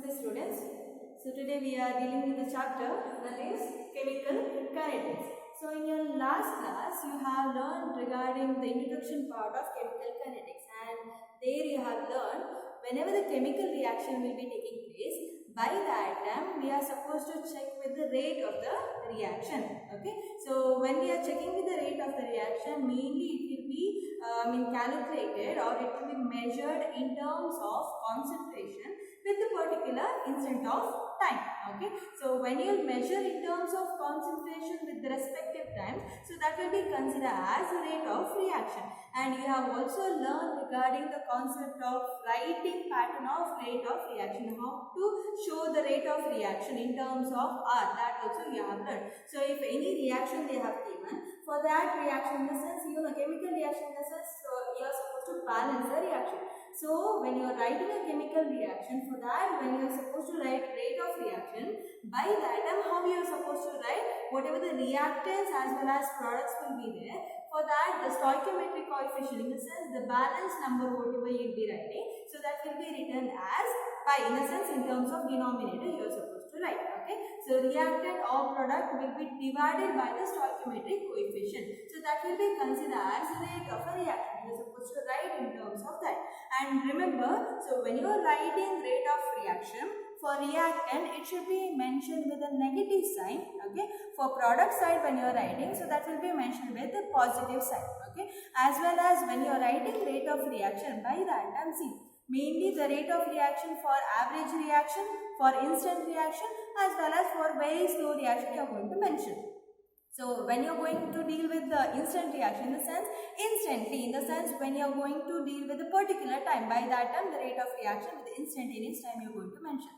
Namaste students. So today we are dealing with the chapter that is chemical kinetics. So in your last class you have learned regarding the introduction part of chemical kinetics, and there you have learned whenever the chemical reaction will be taking place, by that time we are supposed to check with the rate of the reaction. Okay, so when we are checking with the rate of the reaction, mainly it will be calculated, or it will be measured in terms of concentration with the particular instant of time. Okay, so when you measure in terms of concentration with the respective time, so that will be considered as the rate of reaction. And you have also learned regarding the concept of writing pattern of rate of reaction, how to show the rate of reaction in terms of R, that also you have learned. So if any reaction they have given, for that reaction, in the sense, chemical reaction in the sense, so you are supposed to balance the reaction. So when you are writing a chemical reaction, for that when you are supposed to write rate of reaction, by that time how you are supposed to write whatever the reactants as well as products will be there. For that the stoichiometric coefficient, in the sense the balance number whatever you will be writing, so that will be written as pi, in the sense in terms of denominator you are supposed to write. Okay, so reactant or product will be divided by the stoichiometric coefficient, so that will be considered as the rate of a reaction. You are supposed to write in terms of that. And remember, so when you are writing rate of reaction, for reactant it should be mentioned with a negative sign. Okay, for product side when you are writing, so that will be mentioned with the positive sign. Okay, as well as when you are writing rate of reaction, by that time see, mainly the rate of reaction for average reaction, for instant reaction, as well as for very slow reaction you are going to mention. So when you are going to deal with the instant reaction, in the sense instantly, in the sense when you are going to deal with a particular time, by that time the rate of reaction with the instantaneous time you are going to mention.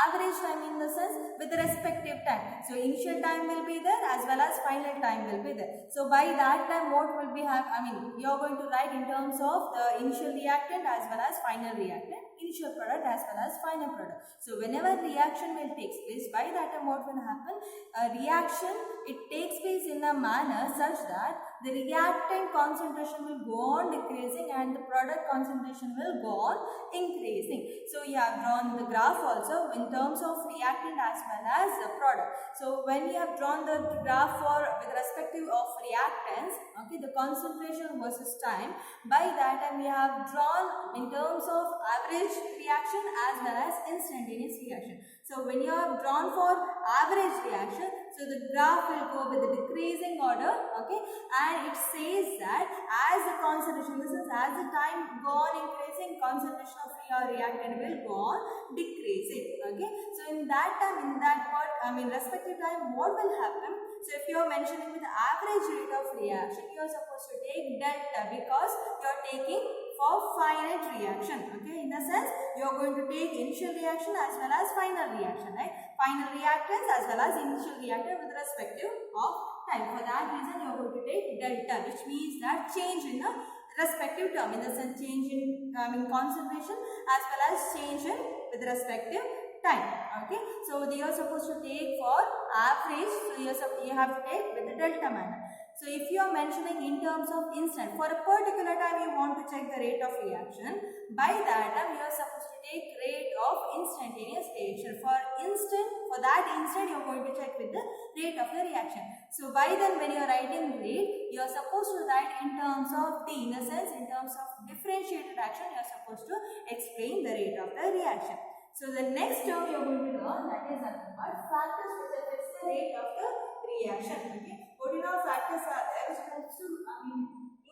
Average time in the sense with the respective time. So initial time will be there as well as final time will be there. So by that time what will be you are going to write in terms of the initial reactant as well as final reactant, initial product as well as final product. So whenever reaction will take place, by that time what will happen, a reaction it takes place in a manner such that the reactant concentration will go on decreasing and the product concentration will go on increasing. So you have drawn the graph also in terms of reactant as well as the product. So when you have drawn the graph for with respective of reactants, okay, the concentration versus time, by that time we have drawn in terms of average reaction as well as instantaneous reaction. So when you have drawn for average reaction, so the graph will go with the decreasing order. Okay, and it says that as the concentration, this is as the time go on increasing, concentration of your reactant will go on decreasing. Okay, so in that time, in that part, respective time, what will happen? So if you are mentioning with the average rate of reaction, you are supposed to take delta, because you are taking for finite reaction. Okay, in the sense you are going to take initial reaction as well as final reaction, right? Final reactants as well as initial reactant with respective of time. For that reason you are going to take delta, which means that change in the respective term, in the sense change in concentration as well as change in with respective time. Okay, so they are supposed to take for average, so you have to take with the delta manner. So if you are mentioning in terms of instant, for a particular time you want to check the rate of reaction, by that time you are supposed to take rate of instantaneous reaction. For that instant you are going to check with the rate of the reaction. So by then when you are writing rate, you are supposed to write in terms of T, in the sense in terms of differentiated action you are supposed to explain the rate of the reaction. So the next term you are going to learn, that is nothing but factors which affects the rate of the reaction. Okay, what factors are there which helps to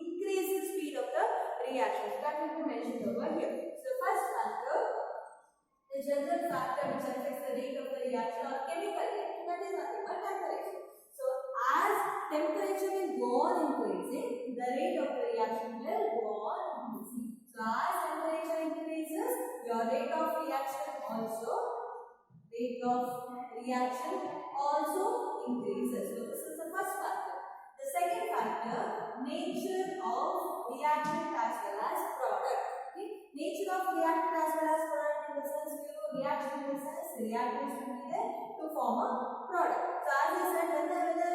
increase the speed of the reaction, that will be mentioned over here. So first factor, the general factor which affects the rate of the reaction or chemical reaction, that is nothing but temperature. So as temperature will go on increasing, the rate of the reaction will go on increasing. So as temperature increases, your rate of reaction also increases. So this is the first factor. The second factor, nature of reactant as well as product. Okay? Nature of reactant as well as product, in the sense reaction, in the sense reactants will be there to form a product. So as I said, whenever the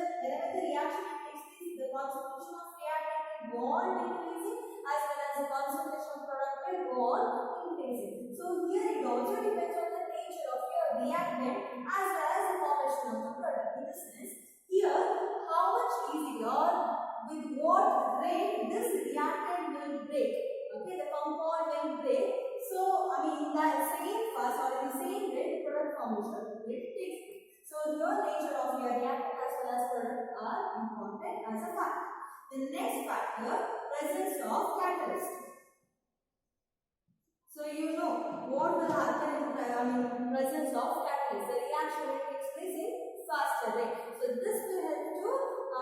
reaction takes place, the concentration of reactant will go on decreasing as well as the concentration of product will go on increasing. So here it also depends on the nature of The next factor, presence of catalyst. So you know what will happen in presence of catalyst. The reaction will take place in faster rate. So this will help to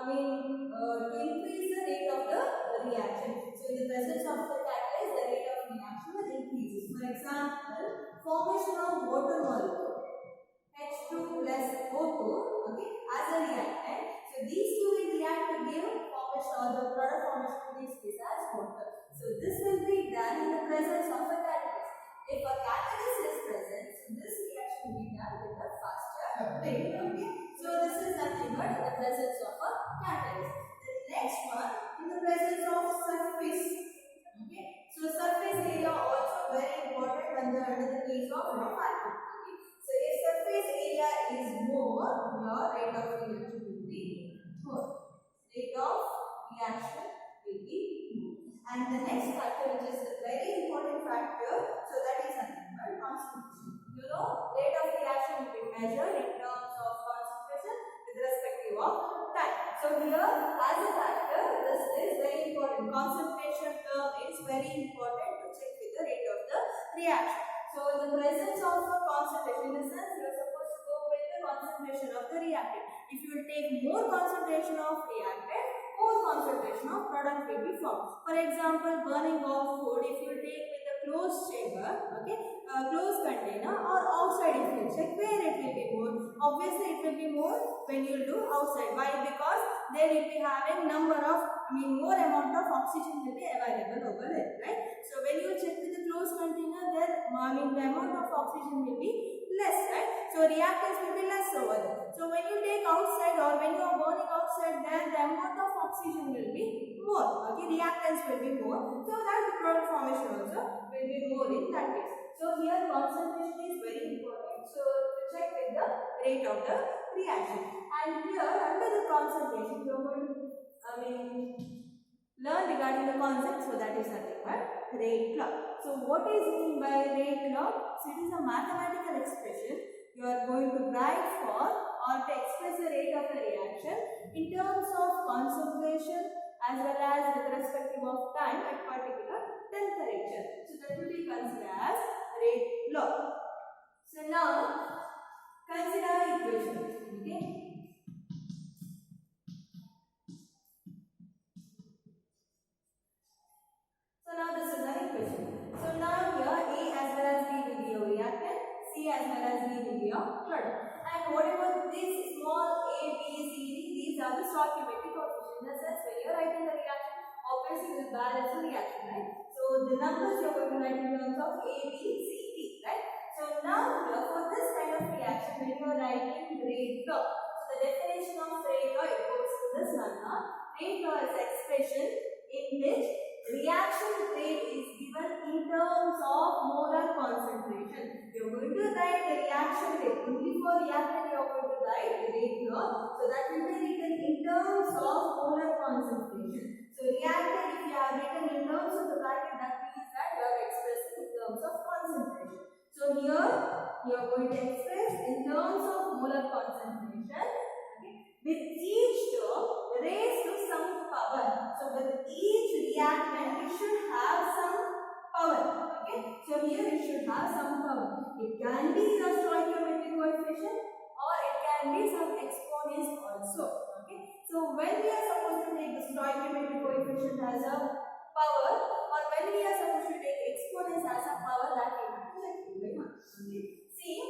to increase the rate of the reaction. So in the presence of the catalyst, the rate of reaction will increase. For example, formation of water molecule H2 plus O2, okay, as a reactant. So these two will react to give formation or the product formation to this case as water. So this will be done in the presence of a catalyst. If a catalyst is present, so this reaction will be done with a faster rate. Okay. So this is nothing but in the presence of a catalyst. The next one, in the presence of surface. Okay. So surface area also very important under the case of factor. Okay. So if surface area is more, your rate of reaction will be more. Rate of reaction will be more. And the next factor, which is a very important factor, so that is nothing but concentration. You know, rate of reaction will be measured in terms of concentration with respect to time. So here, as a factor, this is very important. Concentration term is very important to check with the rate of the reaction. So in the presence of a concentration, in the sense you are supposed to go with the concentration of the reactant. If you will take more concentration of reactant, more concentration of product will be formed. For example, burning of food, if you take with a closed chamber, okay, closed container, or outside, if you check where it will be more. Obviously, it will be more when you do outside. Why? Because they will be having more amount of oxygen will be available over there, right? So when you check with the closed container, there the amount of oxygen will be less, right? So reactants will be less over there. So when you take outside or when you are burning outside, then the amount of oxygen will be more. Okay, reactants will be more. So that the product formation also will be more in that case. So here concentration is very important. So to check with the rate of the reaction. And here under the concentration, you are going to learn regarding the concept. So that is nothing but rate law. So what is mean by rate law? So it is a mathematical expression you are going to write for or to express the rate of a reaction in terms of concentration as well as with respect of time at particular temperature. So that will be considered as rate law. So now consider equation. Okay. So now this is an equation. So now here A as well as B will be your reactant, C as well as D will be your product. And whatever this small A, B, C, D, these are the stoichiometric coefficients. In the sense when you are writing the reaction, obviously you will balance the reaction, right? So the numbers you are going to write in terms of A, B, C, D, right? So now here for this kind of reaction, when you are writing rate law, so the definition of rate law, it goes to this one. Rate law is expression in which reaction rate is given in terms of molar concentration. You are going to write the reaction rate. Only for reactant you are going to write the rate law. So that will be written in terms of molar concentration. So reactant, if you have written in terms of the bracket, that means that you are expressing in terms of concentration. So here you are going to express in terms of molar concentration. Okay. With each term raised to some power. So with each reactant it should have some power. Okay. So here it should have some power. It can be a stoichiometric coefficient or it can be some exponents also. Okay. So when we are supposed to take the stoichiometric coefficient as a power or when we are supposed to take exponents as a power, that we have to check. Okay. See,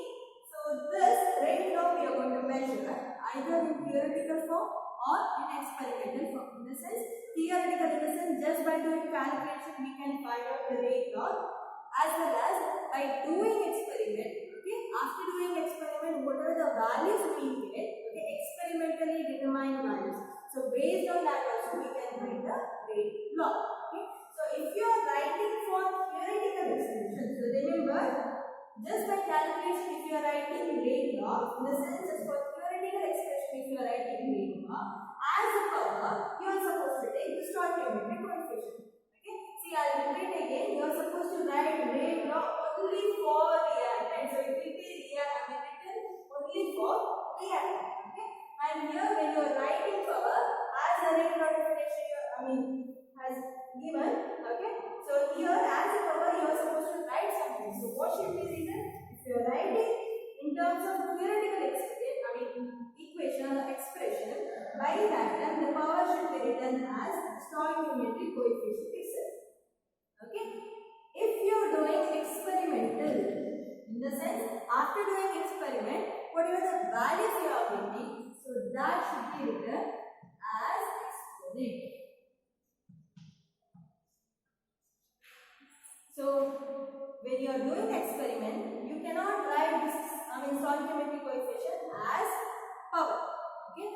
so this rate law we are going to measure either in theoretical form or in experimental form. In the sense, theoretical in the sense, just by doing calculation we can find out the rate law, as well as by doing experiment. Okay, after doing experiment, whatever the values we get, okay, experimentally determined values. So based on that also we can write the rate law. Okay, so if you are writing for theoretical expression, so remember, just by calculation, if you are writing rate law, in the sense just for theoretical expression, if you are writing rate law as a power, you are supposed to take the stoichiometric coefficient. Okay, see, I will repeat again. You are supposed to write rate law only for reactant. So it will be written only for reactant. Okay, and here when you are writing power as a rate law definition, written as stoichiometric coefficient itself. Okay. If you are doing experimental, in the sense after doing experiment, whatever the values you are getting, so that should be written as exponent. So when you are doing experiment, you cannot write this stoichiometric coefficient as power. Okay,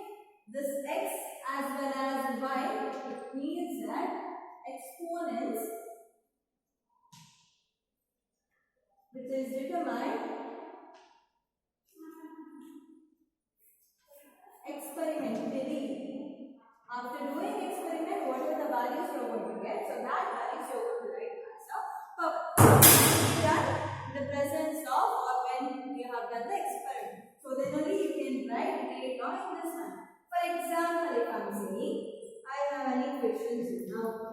this x as well as y, it means that exponents which is determined experimentally. After doing experiment, what are the values you are going to get? So that values you are going to write as a power. Done in the presence of or when you have done the experiment. So then only you can write rate law in this one. For example, if I am saying I have an equation now.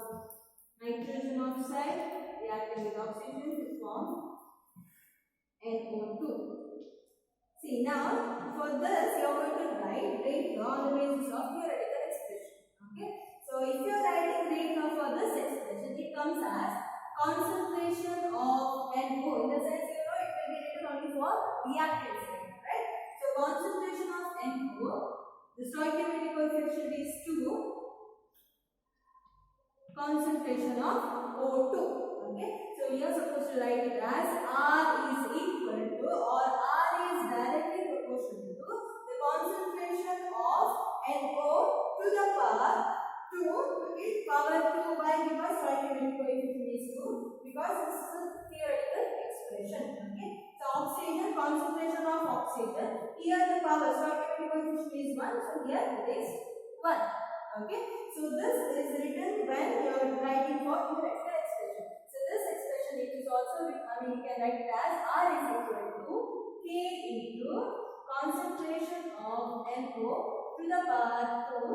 Nitrogen oxide reacting with oxygen to form NO2. See, now for this you are going to write rate law on the basis of theoretical expression. Okay. So if you are writing rate law for this expression, it comes as concentration of NO. In the sense, you know, it will be written only for reactants, right? So concentration of NO, the stoichiometric coefficient is 2. Concentration of O2. Okay. So we are supposed to write it as R is equal to or R is directly proportional to the concentration of NO to the power 2. Okay. Power 2 by because stoichiometric coefficient is 2 because this is a theoretical expression. Okay. So oxygen, concentration of oxygen. Here the power stoichiometric coefficient is 1. So here it is 1. Okay, so this is written when you are writing for theoretical expression. So this expression it is also, you can write it as R is equal to K into concentration of NO to the power 2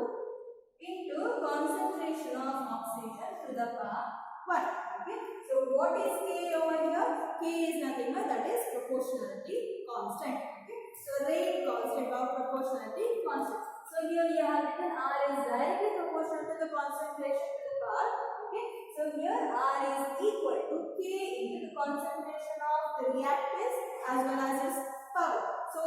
into concentration of oxygen to the power 1. Okay, so what is K over here? K is nothing but that is proportionality constant. Okay, so rate constant or proportionality constant. So here you have written R is directly proportional to the concentration to the power. Okay. So here R is equal to K into the concentration of the reactants as well as its power. So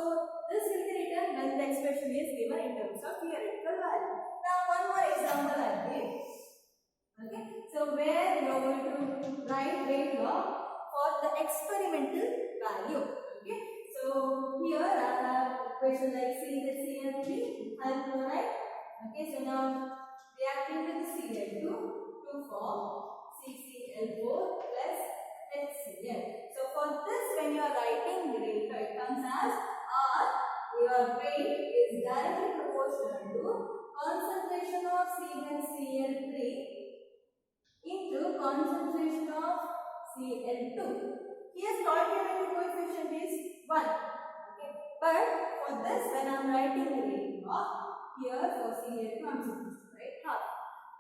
this will be written when the expression is given in terms of theoretical value. Now one more example I give. Okay. So where you are going to write rate law for the experimental value. Okay. So here I have equation like CHCl3 and chloride. Okay, so now reacting with Cl2 to form CCl4 plus HCl. So for this, when you are writing the rate, it comes as R. Your rate is directly proportional to concentration of CHCl3 into concentration of Cl2. Here stoichiometric coefficient is 1. Okay. But for this, when I am writing the rate law, here for Cl2 I am supposed to write half.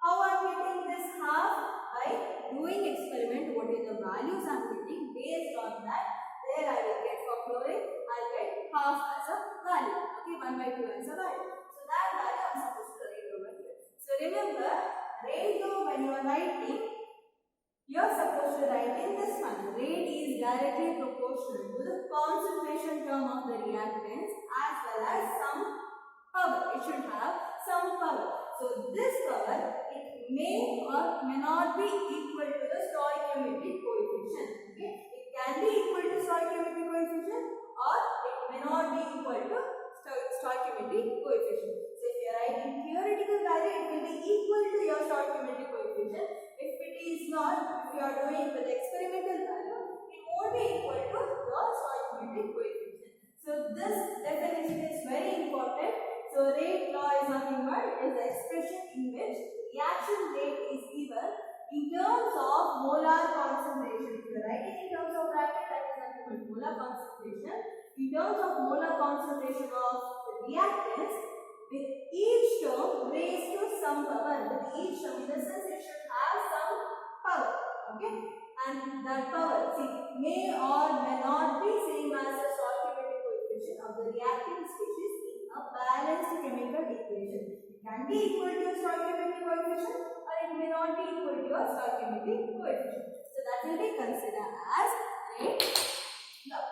How I am getting this half? By doing experiment, what is the values I am getting, based on that, there I will get for chlorine, I will get half as a value. Okay, 1 by 2 as a value. So that value I am supposed to write over here. So remember, rate law when you are writing, you are supposed to write in this one. Rate is directly proportional to the concentration term of the reactants as well as some power. It should have some power. So this power, it may or may not be equal to the stoichiometric coefficient. Okay? It can be equal to stoichiometric coefficient or it may not be equal to stoichiometric coefficient. So if you are writing theoretical value, it will be equal to your stoichiometric coefficient. If it is not, if you are doing with experimental value, it won't be equal to your stoichiometric coefficient. So this definition is very important. So rate law is nothing but is the expression in which reaction rate is given in terms of molar concentration. If you are writing in terms of bracket, that is nothing but molar concentration. In terms of molar concentration of the reactants, with each term raised to some power. With each term, in the sense it should have some power. Okay, and that power, see, may or may not be same as the stoichiometric coefficient of the reacting species in a balanced chemical equation. It can can be equal to your stoichiometric coefficient or it may not be equal to your stoichiometric coefficient. So that will be considered as rate law.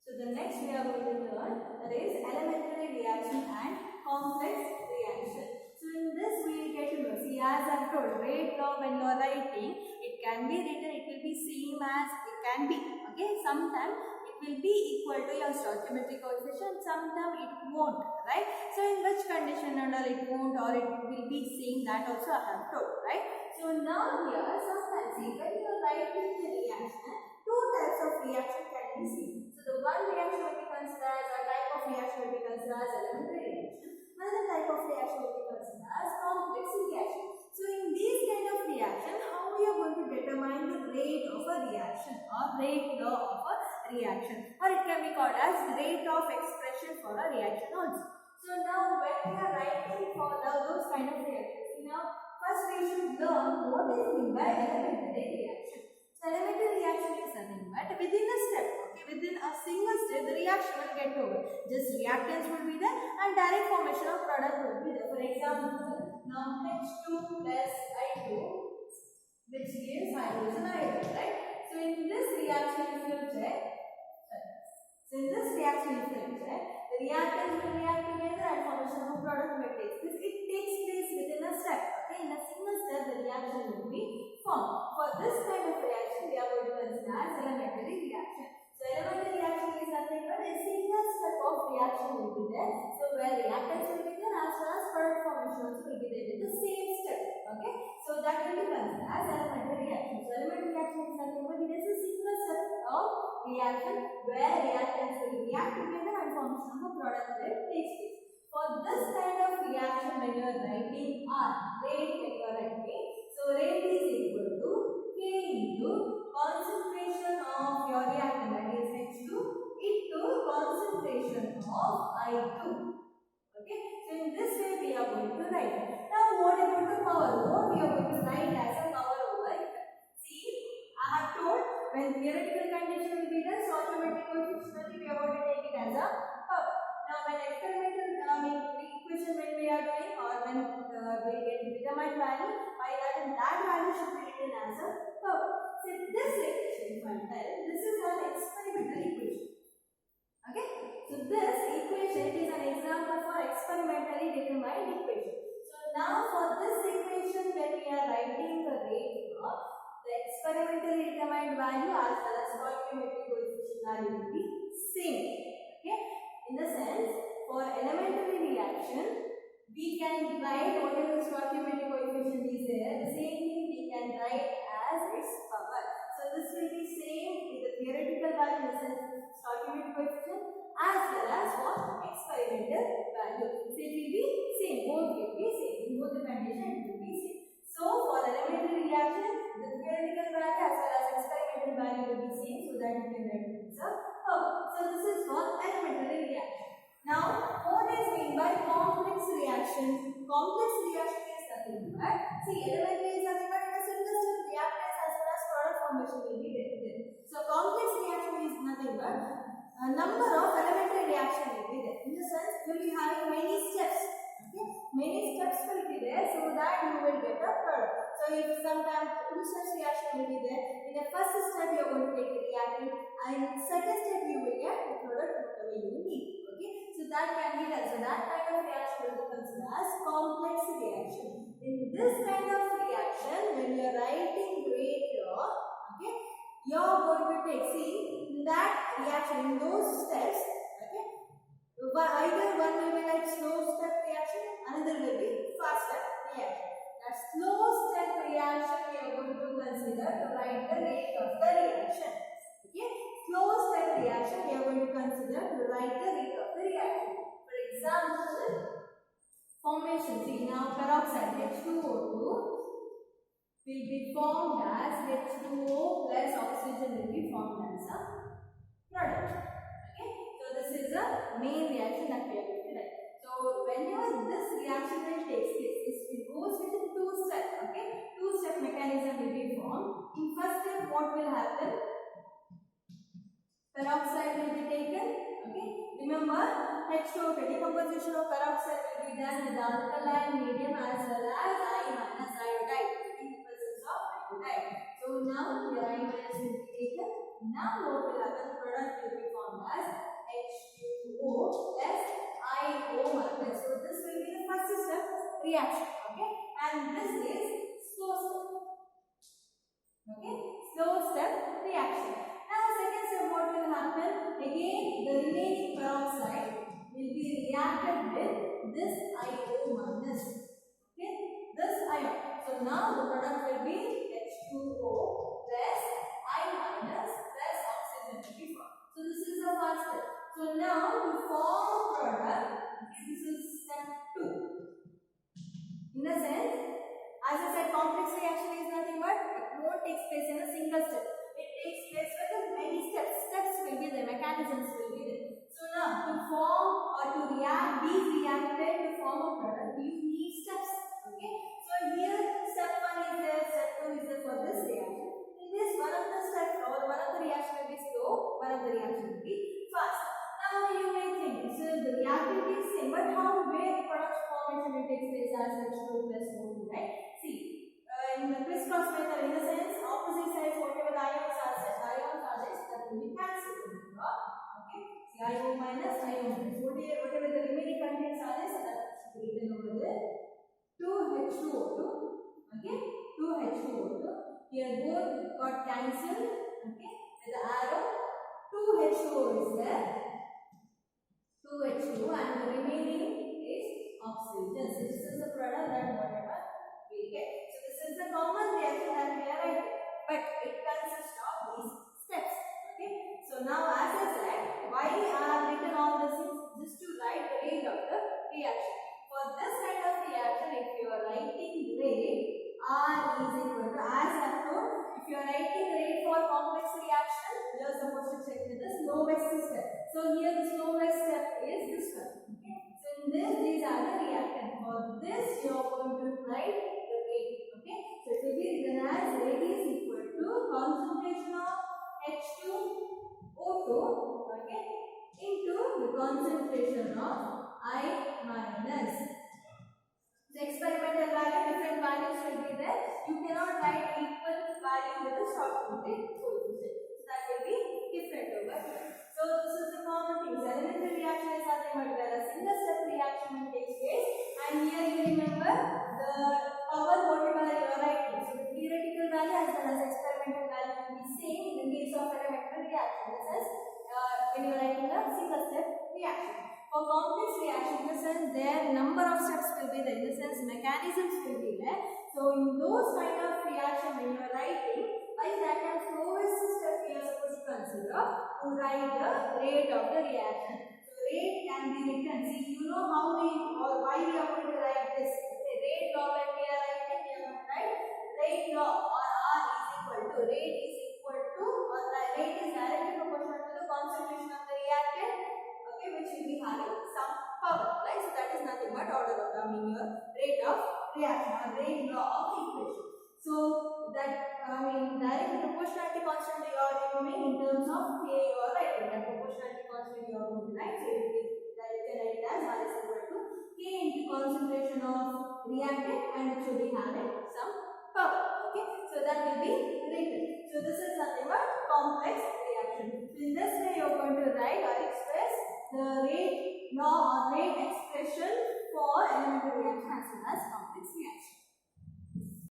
So the next we are going to learn, that is elementary reaction and complex reaction. So in this we will get to know, see, as I have told, rate law when you are writing, it can be written, it will be same as, it can be, okay, sometimes it will be equal to your stoichiometric coefficient, sometimes it won't, right? So in which condition and all it won't or it will be same, that also I have told, right? So now here, sometimes see, when you are writing the reaction, two types of reaction can be seen. So the one reaction will be considered as, a type of reaction will be considered as elementary reaction. Another type of reaction will be considered as complex reaction. So in these kind of reaction, how we are going to determine the rate of a reaction or rate law of a reaction, or it can be called as rate of expression for a reaction also. So now when we are writing for those kind of reactions, now first we should learn what is meant by elementary reaction. So elementary reaction is nothing but within a step, okay, within a single step the reaction will get over. Just reactants will be there and direct formation of product will be there. For example, now H2 plus I2 which gives hydrogen ion, right? So in this reaction if you check, the reactants will react together and formation of product will take place. It takes place within a step, okay? In a single step the reaction will be formed. For this kind of reaction we are going to consider as elementary reaction. So elementary reaction is nothing but a single step of reaction will be there. So where reactants will be there as well as product formation also will be there with the same step, okay? So that will be considered as elementary reaction. So elementary reaction is nothing but it is a single step of reaction where reactants will react together and formation of a product will take place. For this kind of reaction when you are writing R, rate when you are writing, so rate is equal to K into concentration of your reactant, that is H2, into concentration of I2. Okay, so in this way we are going to write. Now what about the power? What we are going to write as a power over here? See, I have told when theoretical condition will be there, stoichiometric coefficient we are going to take it as a power. Now when experimental equation when we are doing or when we get determined value, by that value should be written as a power. So this equation, if I tell, this is an experimental equation. Okay, so this equation is an example for experimentally determined equation. So now for this equation when we are writing the rate law, the experimentally determined value as well as stoichiometric coefficient value will be same. Okay, in the sense for elementary reaction we can write whatever the stoichiometric coefficient is there, the same thing we can write as its power. So this will be same with the theoretical value in the sense stoichiometric coefficient as well as for experimental value. So it will be same, both will be same, in both the condition it will be same. So for elementary reaction, the theoretical value as well as experimental value will be same, so that you can write it as a power. So this is for elementary reaction. Now what is meant by complex reaction? Complex reaction is nothing but, see, elementary is nothing but in a single step reactants as well as product formation will be there. So complex reaction is nothing but a number of elementary reaction will be there. In the sense you will be having many steps. Okay, many steps will be there so that you will get a product. So if sometimes two steps reaction will be there, in the first step you are going to take the reactant and in the second step you will get the product whatever you need. Okay, so that can be done. So that kind of reaction will be considered as complex reaction. In this kind of reaction, when you are writing rate law, okay, you are going to take, see, in that reaction, in those steps, okay, either one will be like slow step reaction, another will be fast step reaction. That slow step reaction we are going to consider to write the rate of the reaction. Okay, slow step reaction we are going to consider to write the rate of the reaction. For example, formation, see, now peroxide H2O2 will be formed as H2O plus oxygen will be formed as a product. Okay, so this is the main reaction that we are going to write. So whenever this reaction will take place, it goes with a two-step. Okay, two-step mechanism will be formed. In first step, what will happen? Peroxide will be taken. Okay, Remember, H2O, the decomposition of peroxide will be done with the alkaline medium as well as I minus iodide in the presence of iodide. So now your I minus will be taken. Now what will happen? The product will be formed as H2O plus IO minus. So this will be the first step reaction. Okay, and this is slow step. Okay, slow step reaction. Now second step, what will happen? Again, the remaining peroxide will be reacted with this IO minus. Okay, this ion. So now the product will be H2O plus I minus plus oxygen will be formed. So this is the first step. So now to form a product, this is step 2. In a sense, as I said, complex reaction is nothing but it won't take place in a single step. It takes place with many steps. Steps will be there, mechanisms will be there. So now to form or to react, these reacted to form a product, you need steps. Okay. So here step 1 is there, step 2 is there for this reaction. In this, one of the steps or one of the reaction will be slow, one of the reaction will be fast. Now you may think, so the reactivity is same, but where the product formation will take place as H2O plus O2, right? See, in the crisscross method, in the sense, opposite sides, whatever the ions are there, that will be cancelled. Okay, see, IO minus, IO minus, whatever the remaining contents are there, so that should be written over there. 2H2O2, okay, 2H2O2. Here both got cancelled, okay, with the arrow. 2H2O is there. 2H2 and the remaining is oxygen. So this is the product that whatever we get. So this is the common reaction that we are writing, but it consists of these steps. Okay. So now as I said, why I have written all this is just to write the rate of the reaction. For this kind of reaction, if you are writing rate, R is equal to, as I told, if you are writing rate for complex reaction, you are supposed to check with the slowest step. So here the slowest step is this one. Okay. So in this, these are the reactants. For this, you are going to write the rate. Okay. So it will be written as rate is equal to concentration of H2O2, okay, into the concentration of I minus. The experimental value, different values will be there. You cannot write equal value with the short-coated coefficient. So that will be different over here. So this is the common things. Elementary reaction is nothing but where a single step reaction will take place. And here you remember the power whatever you are writing. So the theoretical value as well as experimental value will be same in the case of elementary reaction. This is when you are writing a single step reaction. For complex reaction, in the sense their number of steps will be there, in the sense mechanisms will be there. So in those kind of reaction when you are writing, by that time slowest step we are supposed to consider to write the rate of the reaction. So rate can be written. See, you know how we or why we are going to write this. Okay, rate law when we are writing, we are going to write rate law or R is equal to rate is equal to or the rate is directly proportional to the concentration of the reactant. Okay, which will be having some power, right? So that is nothing but order of your rate of reaction or rate law of equation. So that directly proportionality constant you are removing in terms of K you are writing. That proportionality constant you are going to write. So you can write it as R is equal to K into concentration of reactant and it should be having some power. Okay, so that will be written. So this is nothing but complex reaction. So in this way you are going to write or express the rate law or rate expression for elementary reaction as well as complex reaction.